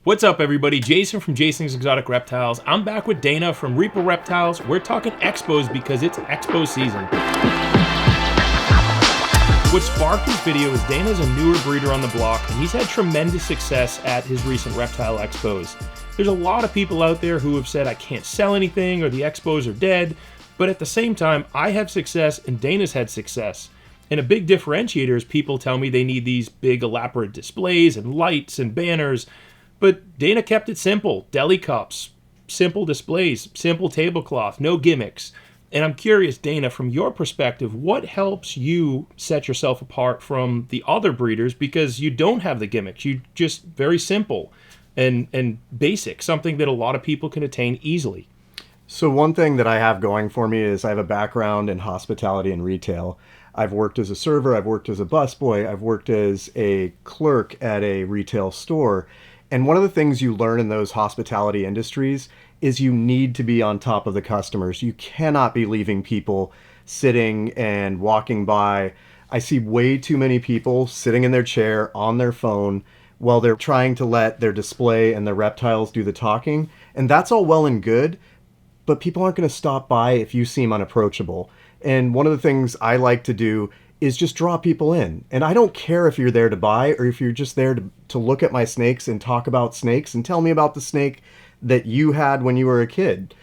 What's up, everybody? Jason from Jason's Exotic Reptiles. I'm back with Dana from Reaper Reptiles. We're talking expos because it's expo season. What sparked this video is Dana's a newer breeder on the block, and he's had tremendous success at his recent Reptile Expos. There's a lot of people out there who have said, I can't sell anything, or the expos are dead, but at the same time, I have success, and Dana's had success. And a big differentiator is people tell me they need these big elaborate displays and lights and banners, but Dana kept it simple. Deli cups, simple displays, simple tablecloth, no gimmicks. And I'm curious, Dana, from your perspective, what helps you set yourself apart from the other breeders, because you don't have the gimmicks. You just very simple and basic, something that a lot of people can attain easily. So one thing that I have going for me is I have a background in hospitality and retail. I've worked as a server, I've worked as a busboy, I've worked as a clerk at a retail store. And one of the things you learn in those hospitality industries is you need to be on top of the customers. You cannot be leaving people sitting and walking by. I see way too many people sitting in their chair on their phone while they're trying to let their display and their reptiles do the talking. And that's all well and good, but people aren't going to stop by if you seem unapproachable. And one of the things I like to do is just draw people in. And I don't care if you're there to buy or if you're just there to look at my snakes and talk about snakes and tell me about the snake that you had when you were a kid.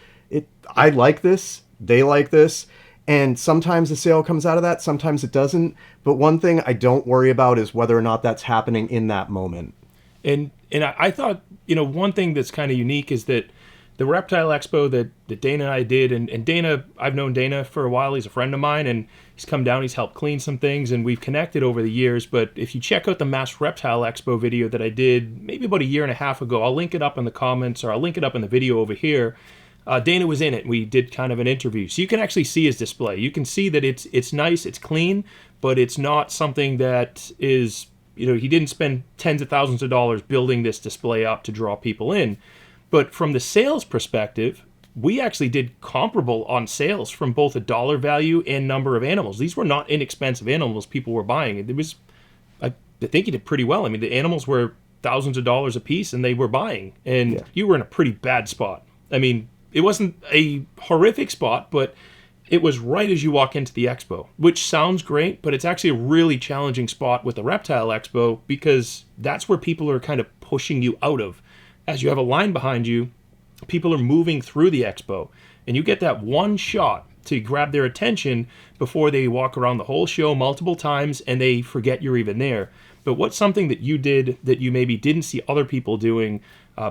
I like this, they like this, and sometimes a sale comes out of that, sometimes it doesn't. But one thing I don't worry about is whether or not that's happening in that moment. And I thought, one thing that's kind of unique is that the Reptile Expo that Dana and I did, and Dana, I've known Dana for a while. He's a friend of mine, and he's come down, he's helped clean some things, and we've connected over the years. But if you check out the Mass Reptile Expo video that I did maybe about a year and a half ago, I'll link it up in the comments, or I'll link it up in the video over here. Dana was in it. We did kind of an interview. So you can actually see his display. You can see that it's nice, it's clean, but it's not something that is, he didn't spend tens of thousands of dollars building this display up to draw people in. But from the sales perspective, we actually did comparable on sales from both a dollar value and number of animals. These were not inexpensive animals people were buying. It was, I think he did pretty well. I mean, the animals were thousands of dollars a piece, and they were buying. And You were in a pretty bad spot. I mean, it wasn't a horrific spot, but it was right as you walk into the expo, which sounds great, but it's actually a really challenging spot with the Reptile Expo, because that's where people are kind of pushing you out of. As you have a line behind you, people are moving through the expo, and you get that one shot to grab their attention before they walk around the whole show multiple times and they forget you're even there. But what's something that you did that you maybe didn't see other people doing?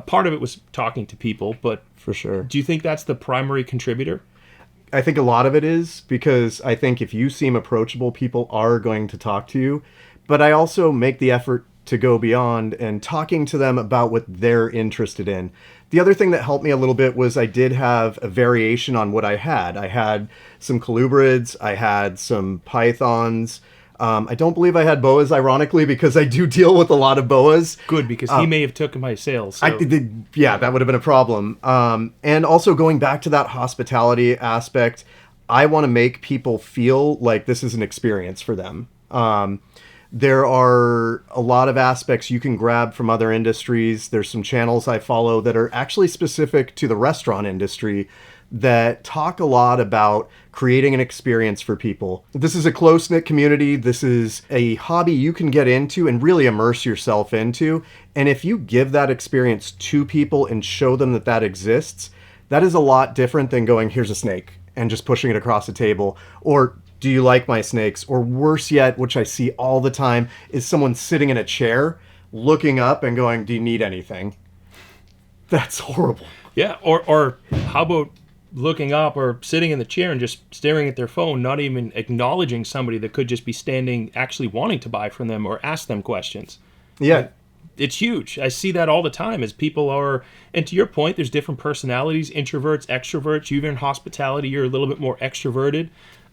Part of it was talking to people, but for sure. Do you think that's the primary contributor? I think a lot of it is, because I think if you seem approachable, people are going to talk to you. But I also make the effort to go beyond and talking to them about what they're interested in. The other thing that helped me a little bit was I did have a variation on what I had. I had some colubrids, I had some pythons. I don't believe I had boas, ironically, because I do deal with a lot of boas. Good, because he may have taken my sales. So. That would have been a problem. And also going back to that hospitality aspect, I want to make people feel like this is an experience for them. There are a lot of aspects you can grab from other industries. There's some channels I follow that are actually specific to the restaurant industry that talk a lot about creating an experience for people. This is a close-knit community. This is a hobby you can get into and really immerse yourself into. And if you give that experience to people and show them that that exists, that is a lot different than going, here's a snake, and just pushing it across the table. Or, do you like my snakes? Or worse yet, which I see all the time, is someone sitting in a chair, looking up and going, do you need anything? That's horrible. Yeah, or how about looking up or sitting in the chair and just staring at their phone, not even acknowledging somebody that could just be standing, actually wanting to buy from them or ask them questions. Yeah. It's huge. I see that all the time as people are, and to your point, there's different personalities, introverts, extroverts. You're in hospitality, you're a little bit more extroverted.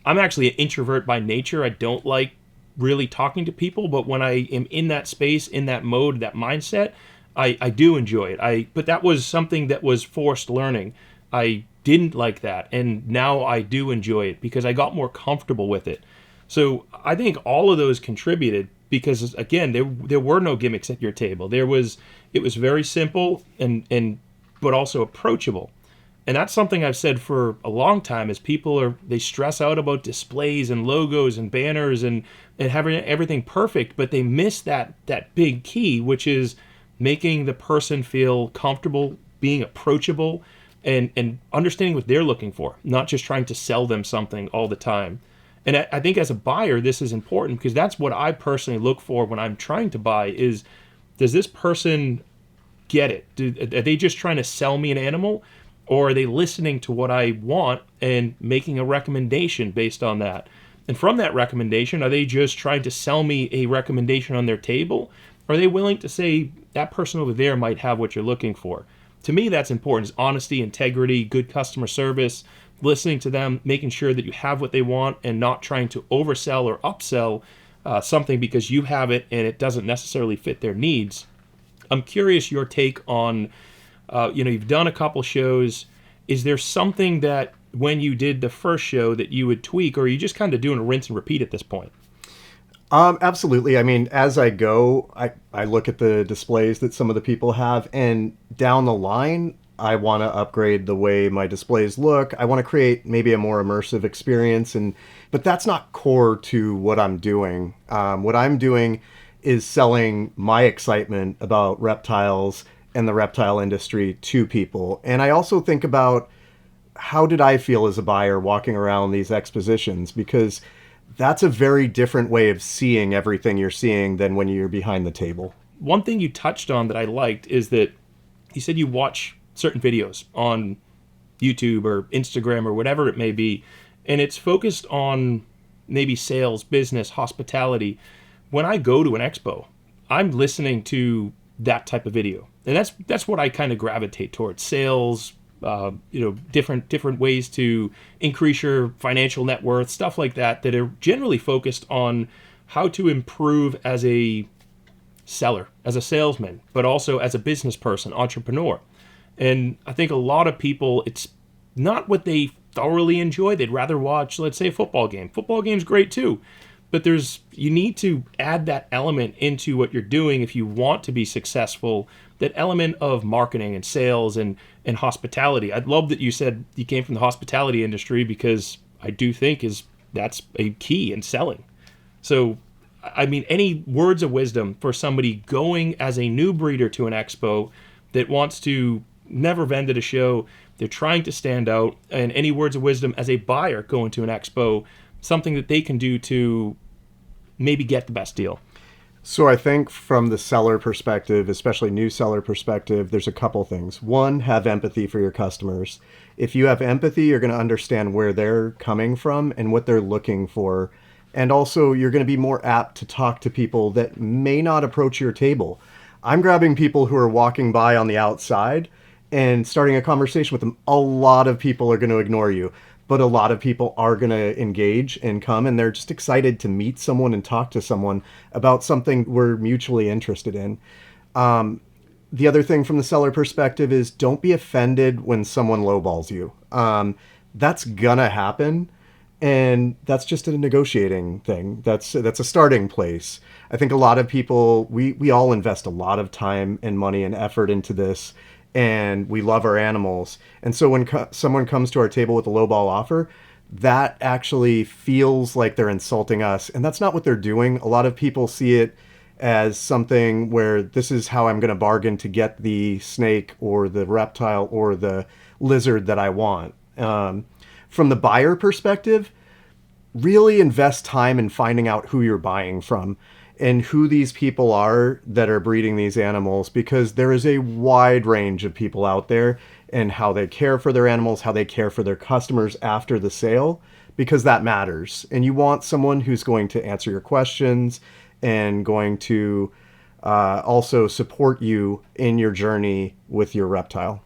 I'm actually an introvert by nature. I don't like really talking to people, but when I am in that space, in that mode, that mindset, I do enjoy it. But that was something that was forced learning. I didn't like that, and now I do enjoy it because I got more comfortable with it. So I think all of those contributed, because again, there were no gimmicks at your table. It was very simple and but also approachable. And that's something I've said for a long time, is they stress out about displays and logos and banners and having everything perfect, but they miss that big key, which is making the person feel comfortable, being approachable, and understanding what they're looking for, not just trying to sell them something all the time. And I think as a buyer, this is important, because that's what I personally look for when I'm trying to buy is, does this person get it? Are they just trying to sell me an animal? Or are they listening to what I want and making a recommendation based on that? And from that recommendation, are they just trying to sell me a recommendation on their table? Or are they willing to say, that person over there might have what you're looking for? To me, that's important, is honesty, integrity, good customer service, listening to them, making sure that you have what they want and not trying to oversell or upsell something because you have it and it doesn't necessarily fit their needs. I'm curious your take on, you've done a couple shows. Is there something that when you did the first show that you would tweak, or are you just kind of doing a rinse and repeat at this point? Absolutely. I mean, as I go, I look at the displays that some of the people have, and down the line, I want to upgrade the way my displays look. I want to create maybe a more immersive experience, but that's not core to what I'm doing. What I'm doing is selling my excitement about reptiles and the reptile industry to people. And I also think about, how did I feel as a buyer walking around these expositions? Because that's a very different way of seeing everything you're seeing than when you're behind the table. One thing you touched on that I liked is that you said you watch certain videos on YouTube or Instagram or whatever it may be, and it's focused on maybe sales, business, hospitality. When I go to an expo, I'm listening to that type of video. And that's what I kind of gravitate towards. Sales, different ways to increase your financial net worth, stuff like that are generally focused on how to improve as a seller, as a salesman, but also as a business person, entrepreneur. And I think a lot of people, it's not what they thoroughly enjoy. They'd rather watch, let's say, a football game. Football game's great too. But you need to add that element into what you're doing if you want to be successful, that element of marketing and sales and hospitality. I'd love that you said you came from the hospitality industry, because I do think that's a key in selling. So, I mean, any words of wisdom for somebody going as a new breeder to an expo that wants to never been to a show, they're trying to stand out, and any words of wisdom as a buyer going to an expo, something that they can do to maybe get the best deal? So I think from the seller perspective, especially new seller perspective, there's a couple things. One, have empathy for your customers. If you have empathy, you're going to understand where they're coming from and what they're looking for. And also, you're going to be more apt to talk to people that may not approach your table. I'm grabbing people who are walking by on the outside and starting a conversation with them. A lot of people are going to ignore you, but a lot of people are going to engage and come, and they're just excited to meet someone and talk to someone about something we're mutually interested in. The other thing from the seller perspective is, don't be offended when someone lowballs you. That's gonna happen, and that's just a negotiating thing. That's a starting place. I think a lot of people, we all invest a lot of time and money and effort into this, and we love our animals. And so when someone comes to our table with a lowball offer, that actually feels like they're insulting us. And that's not what they're doing. A lot of people see it as something where this is how I'm going to bargain to get the snake or the reptile or the lizard that I want. From the buyer perspective, really invest time in finding out who you're buying from and who these people are that are breeding these animals, because there is a wide range of people out there, and how they care for their animals, how they care for their customers after the sale, because that matters. And you want someone who's going to answer your questions and going to also support you in your journey with your reptile.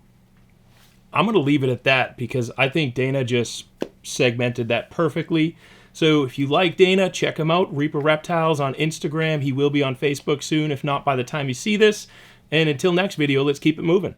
I'm going to leave it at that, because I think Dana just segmented that perfectly. So if you like Dana, check him out. Reaper Reptiles on Instagram. He will be on Facebook soon, if not by the time you see this. And until next video, let's keep it moving.